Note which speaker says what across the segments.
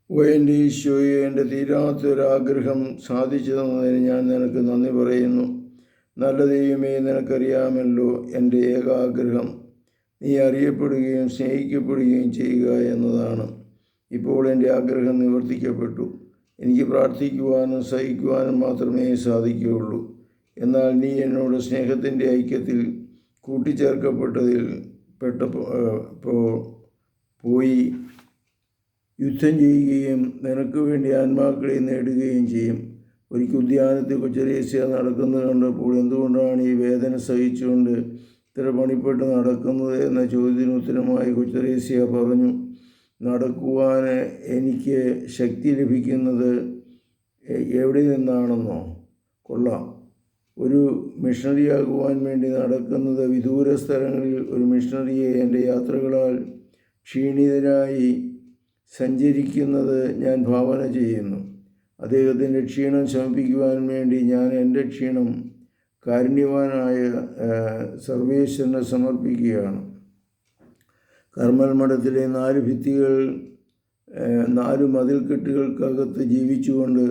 Speaker 1: ഓ എൻ്റെ ഈശോയെ, എൻ്റെ തീരാത്തൊരാഗ്രഹം സാധിച്ചു തന്നതിന് ഞാൻ നിനക്ക് നന്ദി പറയുന്നു. നല്ല ദൈവമേ, നിനക്കറിയാമല്ലോ എൻ്റെ ഏകാഗ്രഹം നീ അറിയപ്പെടുകയും സ്നേഹിക്കപ്പെടുകയും ചെയ്യുക എന്നതാണ്. ഇപ്പോൾ എൻ്റെ ആഗ്രഹം നിവർത്തിക്കപ്പെട്ടു. എനിക്ക് പ്രാർത്ഥിക്കുവാനും സഹിക്കുവാനും മാത്രമേ സാധിക്കുകയുള്ളൂ. എന്നാൽ നീ എന്നോട് സ്നേഹത്തിൻ്റെ ഐക്യത്തിൽ കൂട്ടിച്ചേർക്കപ്പെട്ടതിൽ പോയി യുദ്ധം ചെയ്യുകയും നിനക്ക് വേണ്ടി ആത്മാക്കളെ നേടുകയും ചെയ്യും. ഒരിക്കൽ ഉദ്യാനത്തിൽ കൊച്ചരേസ്യ നടക്കുന്നത് കണ്ടപ്പോൾ എന്തുകൊണ്ടാണ് ഈ വേദന സഹിച്ചുകൊണ്ട് ഇത്ര പണിപ്പെട്ട് നടക്കുന്നത് എന്ന ചോദ്യത്തിന് ഉത്തരമായി കൊച്ചരേസ്യ പറഞ്ഞു, നടക്കുവാൻ എനിക്ക് ശക്തി ലഭിക്കുന്നത് എവിടെ നിന്നാണെന്നോ? കൊള്ളാം. ഒരു മിഷണറിയാകുവാൻ വേണ്ടി നടക്കുന്നത് വിദൂര സ്ഥലങ്ങളിൽ ഒരു മിഷണറിയെ എൻ്റെ യാത്രകളാൽ ക്ഷീണിതനായി സഞ്ചരിക്കുന്നത് ഞാൻ ഭാവന ചെയ്യുന്നു. അദ്ദേഹത്തിൻ്റെ ക്ഷീണം ശമിപ്പിക്കുവാൻ വേണ്ടി ഞാൻ എൻ്റെ ക്ഷീണം കാരുണ്യവാനായ സർവേശ്വരനെ സമർപ്പിക്കുകയാണ്. കർമ്മൽ മഠത്തിലെ 4 ഭിത്തികൾ 4 മതിൽക്കെട്ടുകൾക്കകത്ത് ജീവിച്ചുകൊണ്ട്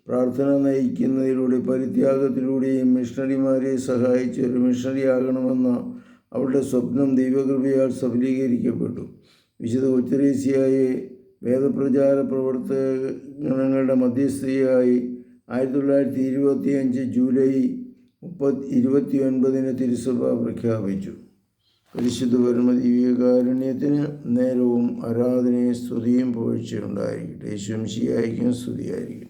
Speaker 1: പ്രാർത്ഥന നയിക്കുന്നതിലൂടെ പരിത്യാഗത്തിലൂടെയും മിഷണറിമാരെ സഹായിച്ച് ഒരു മിഷണറിയാകണമെന്ന അവളുടെ സ്വപ്നം ദൈവകൃപയാൽ സഫലീകരിക്കപ്പെട്ടു. വിശുദ്ധ കൊച്ചരേസ്യയെ വേദപ്രചാര പ്രവർത്തനങ്ങളുടെ മധ്യസ്ഥയായി 1925 ജൂലൈ 29 തിരുസഭ പ്രഖ്യാപിച്ചു. പരിശുദ്ധ പരമദിവ്യകാരുണ്യത്തിന് നേരവും ആരാധനയും സ്തുതിയും പുകഴ്ചയുണ്ടായിരിക്കട്ടെ. യേശുമിശിഹായ്ക്കും സ്തുതിയായിരിക്കട്ടെ.